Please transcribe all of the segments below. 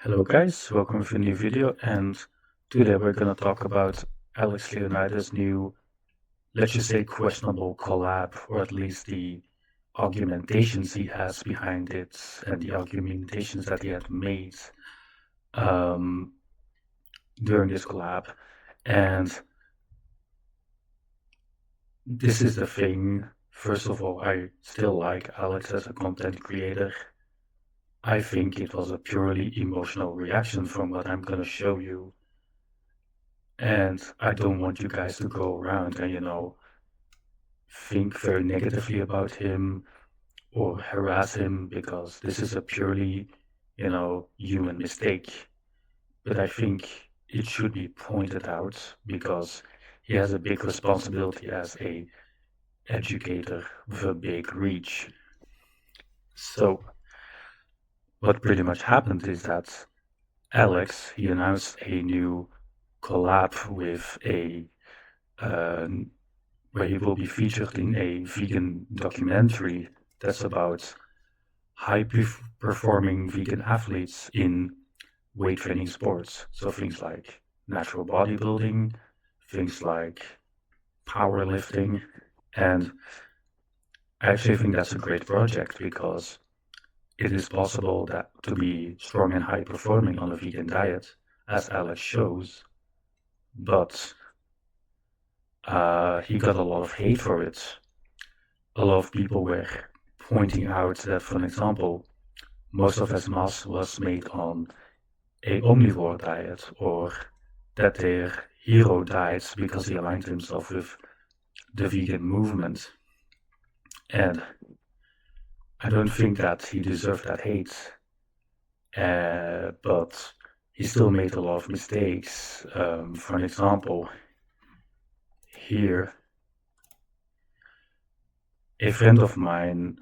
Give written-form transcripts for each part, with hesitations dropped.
Hello guys, welcome to a new video, and today we're gonna talk about Alex Leonidas' new, let's just say, questionable collab, or at least the argumentations he has behind it and the argumentations that he had made um, during this collab. And this is the thing. First of all, I still like Alex as a content creator. I think it was a purely emotional reaction from what I'm gonna show you. And I don't want you guys to go around and, think very negatively about him or harass him because this is a purely, human mistake. But I think it should be pointed out because he has a big responsibility as a educator with a big reach. So what pretty much happened is that Alex, he announced a new collab with a where he will be featured in a vegan documentary that's about high performing vegan athletes in weight training sports. So things like natural bodybuilding, things like powerlifting. And I actually think that's a great project because it is possible that to be strong and high performing on a vegan diet, as Alex shows, but he got a lot of hate for it. A lot of people were pointing out that, for example, most of his mass was made on a omnivore diet, or that they're hero diets because he aligned himself with the vegan movement. And I don't think that he deserved that hate, but he still made a lot of mistakes. For an example, here, a friend of mine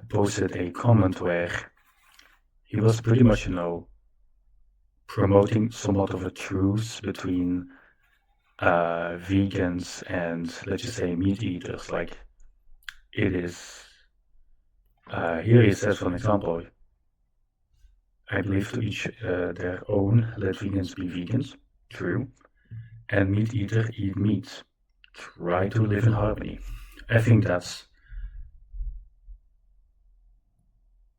posted a comment where he was pretty much, promoting somewhat of a truce between vegans and, let's just say, meat eaters. Like, it is, here he says, for an example, I believe to each their own, let vegans be vegans, true, and meat eater eat meat. Try to live in harmony. I think that's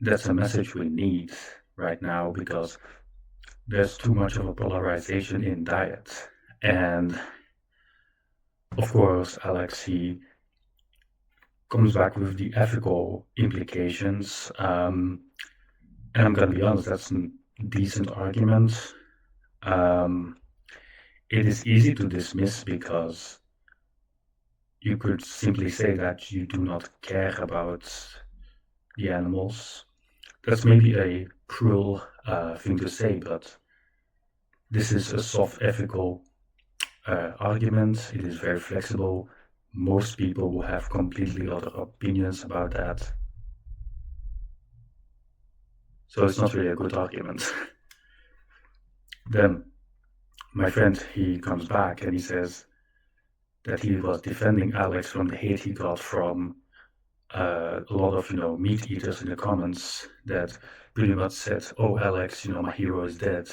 a message we need right now because there's too much of a polarization in diet. And of course, Alex, he comes back with the ethical implications. And I'm gonna be honest, that's a decent argument. It is easy to dismiss because you could simply say that you do not care about the animals. That's maybe a cruel thing to say, but this is a soft ethical argument. It is very flexible. Most people will have completely other opinions about that. So it's not really a good argument. Then my friend, he comes back and he says that he was defending Alex from the hate he got from a lot of, meat eaters in the comments that pretty much said, "Oh, Alex, my hero is dead,"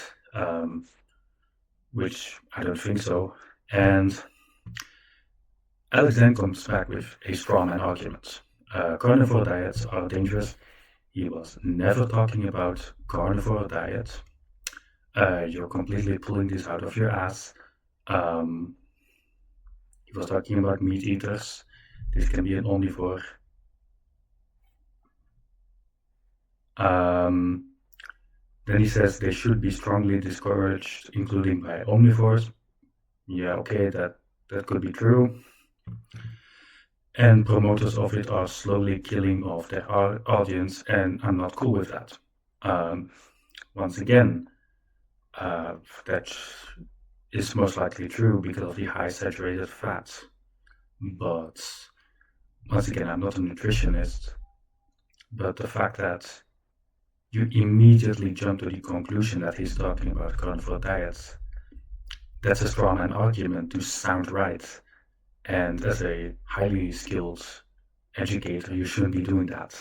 which I don't think so. And Alex then comes back with a strawman argument. Carnivore diets are dangerous. He was never talking about carnivore diet. You're completely pulling this out of your ass. He was talking about meat eaters. This can be an omnivore. Then he says they should be strongly discouraged, including by omnivores. Yeah, okay, that could be true. And promoters of it are slowly killing off their audience, and I'm not cool with that. Once again, that is most likely true because of the high saturated fats. But once again, I'm not a nutritionist, but the fact that you immediately jump to the conclusion that he's talking about carnivore diets, that's a strawman argument to sound right. And as a highly skilled educator, you shouldn't be doing that.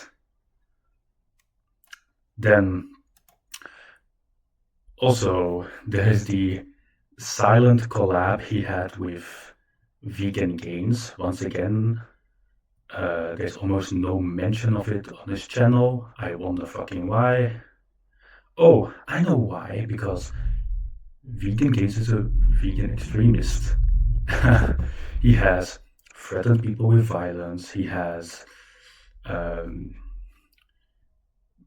Then Also, there is the silent collab he had with Vegan Gains. Once again, there's almost no mention of it on his channel. I wonder fucking why. Oh, I know why, because Vegan Gains is a vegan extremist. He has threatened people with violence. He has um,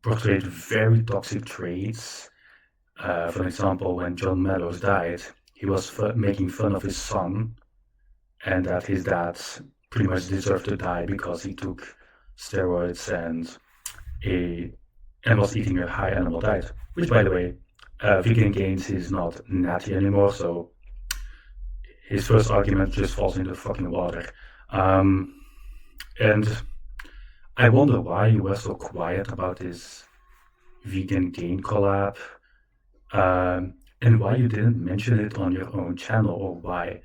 portrayed very toxic traits. For example, when John Mellows died, he was making fun of his son and that his dad pretty much deserved to die because he took steroids and was eating a high animal diet. Which, by the way, Vegan Gains is not natty anymore, so his first argument just falls into fucking water. And I wonder why you were so quiet about this Vegan Gain collab, and why you didn't mention it on your own channel, or why,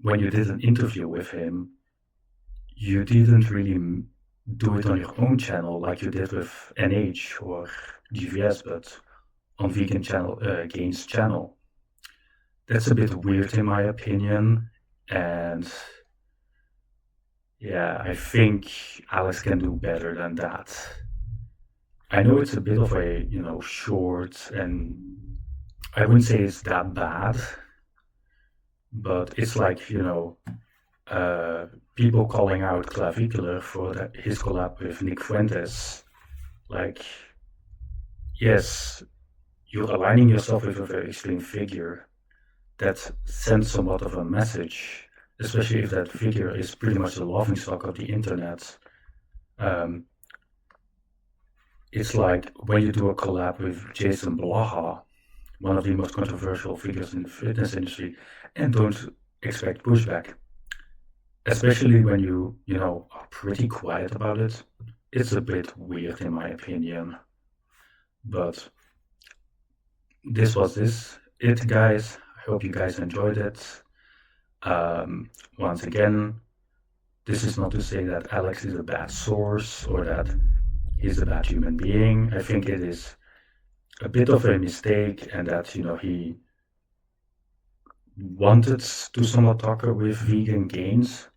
when you did an interview with him, you didn't really do it on your own channel like you did with NH or GVS, but on Vegan channel, Gains channel. That's a bit weird in my opinion, and yeah, I think Alex can do better than that. I know it's a bit of a, short, and I wouldn't say it's that bad, but it's like, people calling out Clavicular for his collab with Nick Fuentes. Like, yes, you're aligning yourself with a very extreme figure that sends somewhat of a message, especially if that figure is pretty much the laughingstock of the internet. It's like when you do a collab with Jason Blaha, one of the most controversial figures in the fitness industry, and don't expect pushback. Especially when you are pretty quiet about it. It's a bit weird in my opinion. But this was it, guys. I hope you guys enjoyed it. Once again, this is not to say that Alex is a bad source or that he's a bad human being. I think it is a bit of a mistake, and that he wanted to somewhat talk with Vegan Gains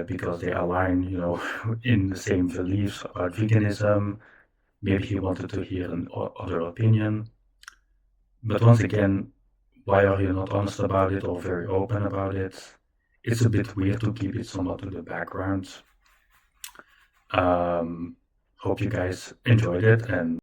because they align, in the same beliefs about veganism. Maybe he wanted to hear an other opinion. But once again, why are you not honest about it or very open about it? It's a bit weird to keep it somewhat to the background. Hope you guys enjoyed it, and